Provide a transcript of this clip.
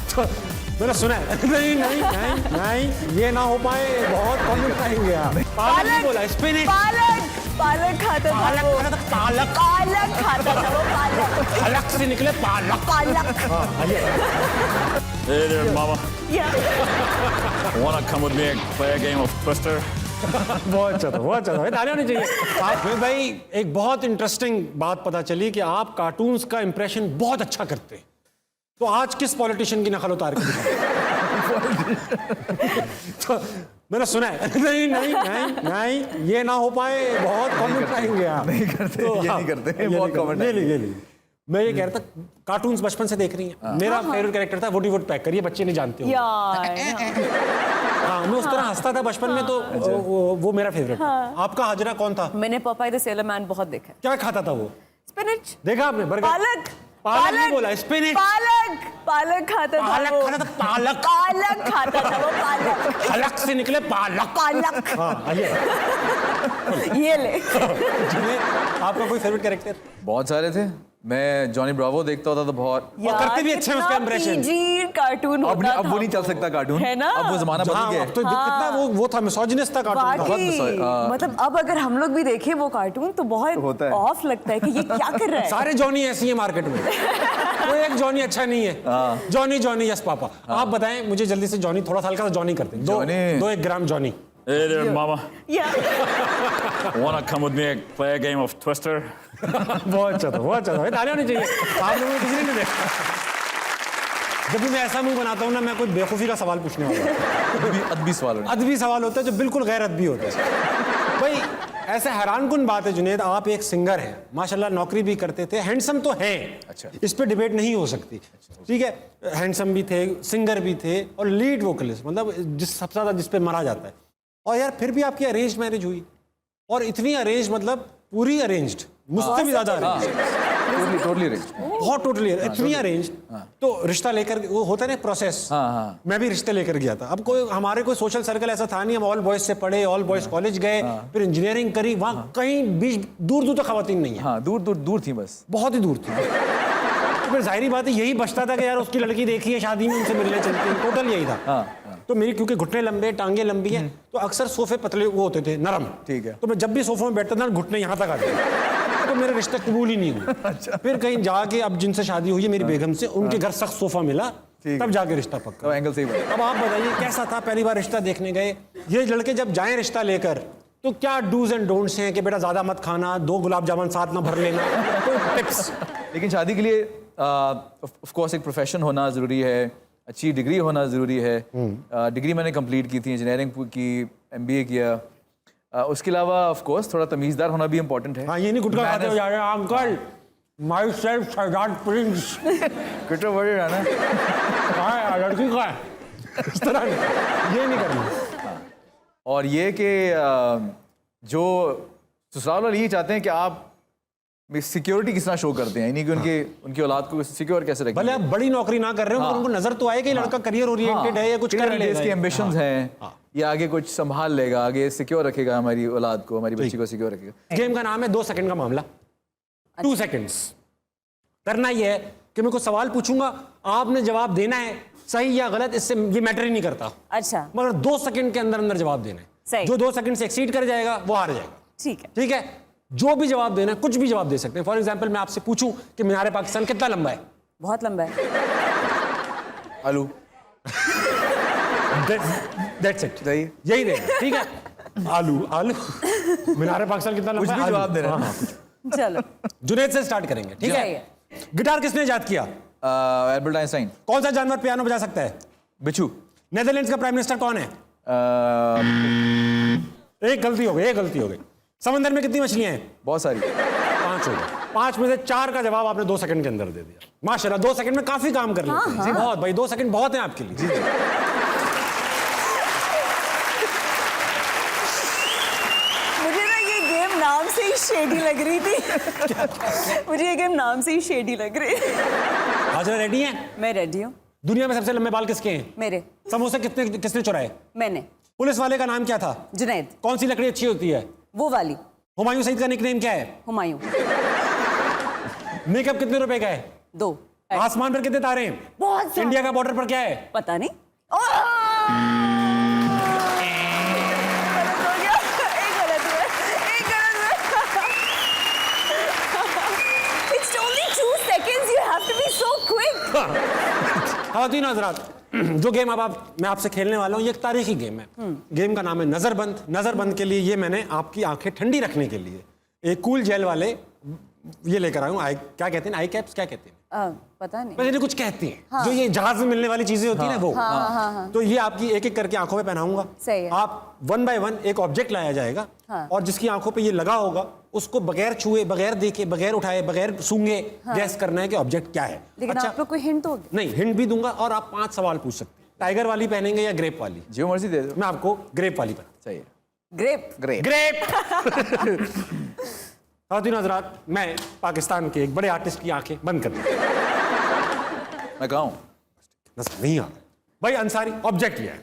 तो मैंने सुना है। नहीं नहीं नहीं नहीं, ये ना हो पाए, बहुत कॉन्फिडेंट आएंगे आप। पालक नहीं बोला, स्पिनच। पालक खाता था पालक वो। खाता था, पालक। पालक खाता था वो, पालक। पालक से निकले पालक। पालक। हाँ, आइए। Hey there, Mama. Yeah. Wanna come with me and play a game of Twister? बहुत अच्छा था, बहुत अच्छा था। तालियां होनी चाहिए। आप भाई एक बहुत इंटरेस्टिंग बात पता चली कि आप कार्टून्स का इंप्रेशन बहुत अच्छा करते हैं। तो आज किस पॉलिटिशियन की नकल उतार के दिखाएं? तो मैंने सुना है। नहीं नहीं नहीं नहीं, ये ना हो पाए, बहुत कमेंट आएंगे आप। नहीं करते, तो ये हाँ, नहीं करते, ये बहुत नहीं comment करते। आएंगे। ये नहीं। मैं ये कह रहा था, कार्टून्स बचपन से देख रही हैं। मेरा फेवरेट कैरेक्टर था वुडी वुडपेकर, ये बच्चे नहीं जानते हो। यार हाँ, मैं उस तरह हंसता था बचपन में, तो वो मेरा फेवरेट था। आपका हाजरा कौन था? मैंने पपाई द सेलर मैन बहुत देखा है। क्या खाता था वो? स्पिनच। देखा आपने? बर्गर। पालक। पालक नहीं बोला, स्पिनच। पालक खाता था पालक वो। खाता था, पालक। पालक खाता था वो, पालक। पालक से निकले पालक। पालक। हाँ, आइए। ये ले। जिन्हें आपका कोई फेवरेट कैरेक्टर? बहुत सारे थे। मैं जॉनी ब्रावो देखता होता था बहुत। यार, करते भी अच्छे हैं उसका impression। PG कार्टून अब होता अब था वो नहीं चल सकता कार्टून, है ना? अब वो जमाना बदल हाँ, गया अब तो है। कितना वो था, मिसोजिनिस्ट था कार्टून था। वाकई। मतलब अब अगर हम लोग भी देखें वो कार्टून तो बहुत होता है। ऑफ लगता है कि ये क्या कर रहा है। सारे जॉनी ऐसे ही है मार्केट में। कोई एक जॉनी अच्छा नहीं है। Johnny Johnny yes papa. आप बताएं मुझे जल्दी से, जॉनी थोड़ा साल का था, जॉनी करते हैं। दो 1 ग्राम Johnny. Hey there, Mama. Yeah. Wanna come with me and play a game of Twister? बहुत अच्छा था, बहुत अच्छा था। तालियां होनी चाहिए। आप लोगों ने किसी ने नहीं देखा। जब भी मैं ऐसा मुंह बनाता हूँ ना, मैं कोई बेवकूफ़ी का सवाल पूछने वाला हूँ। अदबी सवाल होने। अदबी सवाल होता है जो बिल्कुल गैर अदबी होता है। भाई ऐसे हैरानकुन बात है जुनैद, आप एक सिंगर हैं, माशाल्लाह नौकरी भी करते थे, हैंडसम तो हैं। अच्छा। इस पे डिबेट नहीं हो सकती। ठीक है, हैंडसम भी थे, सिंगर भी थे, और लीड वोकलिस्ट, मतलब जिस सबसे ज़्यादा जिस पे मरा जाता है। और यार फिर भी आपकी अरेंज्ड मैरिज हुई, और इतनी अरेंज, मतलब पूरी अरेंज्ड, मुझसे भी ज़्यादा अरेंज्ड। Totally arrange. बहुत टोटली इतनी अरेंज। तो रिश्ता लेकर, वो होता है ना प्रोसेस। मैं भी रिश्ते लेकर गया था। अब हमारे कोई सोशल सर्कल ऐसा था नहीं, हम ऑल बॉयज से पढ़े, ऑल बॉयज कॉलेज गए, फिर इंजीनियरिंग करी, वहाँ कहीं बीच दूर दूर तक खवातीन नहीं है। हाँ, दूर दूर दूर थी बस। बहुत ही दूर थी। तो फिर जाहिर बात है यही बचता था कि यार उसकी लड़की देखी है, शादी में उनसे मिलने चलते हैं, टोटल यही था। तो मेरी क्योंकि घुटने लंबे, टांगे लंबी हैं, तो अक्सर सोफे पतले वो होते थे, नरम। ठीक है। तो मैं जब भी सोफे में बैठता था, घुटने यहाँ तक आ गए, तो मेरा रिश्ता कबूल ही नहीं हुआ। फिर कहीं जाके, अब जिनसे शादी हुई है मेरी बेगम से, उनके घर सख्त सोफा मिला, तब जाके रिश्ता पक्का। तो एंगल सही बना। अब आप बताइए कैसा था? पहली बार रिश्ता देखने गए, ये लड़के जब जाएं रिश्ता लेकर, तो क्या डूज एंड डोंट्स हैं कि बेटा ज्यादा मत खाना, 2 गुलाब जामुन साथ ना भर लेना, कोई टिप्स? लेकिन शादी के लिए ऑफ कोर्स एक प्रोफेशन होना ज़रूरी है, अच्छी डिग्री होना ज़रूरी है। डिग्री मैंने कंप्लीट की थी, इंजीनियरिंग की, MBA किया। उसके अलावा ऑफ कोर्स थोड़ा तमीज़दार होना भी इम्पोर्टेंट है। हाँ, ये नहीं गुटखा खाते हो जा रहे हैं uncle, my self Sardar Prince. कितना बड़े रहना। कहाँ है लड़की, कहाँ है? इस तरह ये नहीं करना। और ये कि जो ससुराल वाले ये चाहते हैं कि आप सिक्योरिटी किस तरह शो करते हैं, यानी कि उनकी औलाद को सिक्योर कैसे रखें। भले आप बड़ी नौकरी ना कर रहे हो, मगर उनको नजर तो आए कि लड़का करियर ओरिएंटेड है या कुछ कर लेगा, इसकी एम्बिशंस हैं, या आगे कुछ संभाल लेगा, आगे सिक्योर रखेगा हमारी औलाद को, हमारी बच्ची को सिक्योर रखेगा। गेम का नाम है 2 सेकंड का मामला। 2 सेकंड्स करना ये है कि मैं कुछ सवाल पूछूंगा, आपने जवाब देना है, सही या गलत, इससे ये मैटर ही नहीं करता। अच्छा, मगर 2 सेकंड के अंदर अंदर जवाब देना है। सही। जो 2 सेकंड से एक्सीड कर जाएगा वो हार जाएगा। ठीक है। ठीक है, जो भी जवाब देना है, कुछ भी जवाब दे सकते हैं। फॉर एग्जाम्पल मैं आपसे पूछूं कि मीनार पाकिस्तान कितना लंबा है? बहुत लंबा है। आलू। That's it। सही। यही देना, ठीक है। आलू आलू। मीनार पाकिस्तान कितना लंबा कुछ है? भी आलू। जवाब देना है। हाँ, चलो जुनैद से स्टार्ट करेंगे, ठीक है। चाहिए। गिटार किसने इजाद किया? Albert Einstein. कौन सा जानवर पियानो बजा सकता है? बिच्छू। नेदरलैंड्स का प्राइम मिनिस्टर कौन है? एक गलती हो गई, एक गलती हो गई। समंदर में कितनी मछलियां हैं? बहुत सारी। 5 हो गई। 5 में से 4 का जवाब आपने 2 सेकंड के अंदर दे दिया। माशाल्लाह, 2 सेकंड में काफी काम कर लेते हैं। जी बहुत भाई, 2 सेकंड बहुत हैं आपके लिए। मुझे ना ये गेम नाम से ही शेडी लग रही थी। मुझे ये गेम नाम से ही शेडी लग रही है। हाजरा रेडी हैं? मैं रेडी हूँ। दुनिया में सबसे लंबे बाल किसके हैं? मेरे। समोसे किसने चुराए? मैंने। पुलिस वाले का नाम क्या था? जुनैद। कौन सी लकड़ी अच्छी होती है? वो वाली। हुमायूं सईद का निकनेम क्या है? हुमायूं। मेकअप कितने रुपए का है? 2। आसमान पर कितने तारे हैं? बहुत सारे। इंडिया का बॉर्डर पर क्या है? पता नहीं। गलत हो गया। एक गलत हुआ। It's only 2 seconds. You have to be so quick. ख़वातीन हज़रात, जो गेम अब मैं आपसे खेलने वाला हूँ ये एक तारीखी गेम है। गेम का नाम है नजरबंद। नजरबंद के लिए ये मैंने आपकी आंखें ठंडी रखने के लिए एक कूल जेल वाले ये लेकर आया हूँ। क्या कहते हैं? आई कैप्स क्या कहते हैं? पता नहीं। पता नहीं कुछ कहते हैं जो ये जहाज में मिलने वाली चीजें होती है ना वो। तो ये आपकी एक एक करके आंखों में पहनाऊंगा। सही है। आप 1 by 1 एक ऑब्जेक्ट लाया जाएगा और जिसकी आंखों पे ये लगा होगा उसको बगैर छुए, बगैर देखे, बगैर उठाए, बगैर सूंघे गैस करना है कि ऑब्जेक्ट क्या है। लेकिन आप लोग कोई हिंट दोगे? नहीं, हिंट भी दूंगा और आप 5 सवाल पूछ सकते हैं। टाइगर वाली पहनेंगे या ग्रेप वाली? जो मर्जी दे दो। मैं आपको ग्रेप वाली पहना। सही है। ग्रेप। ग्रेप। ख़वातीन हज़रात, मैं पाकिस्तान के एक बड़े आर्टिस्ट की आंखें बंद कर दूँ। मैं कहा हूँ नहीं आ रहा भाई। अंसारी, ऑब्जेक्ट लिया है।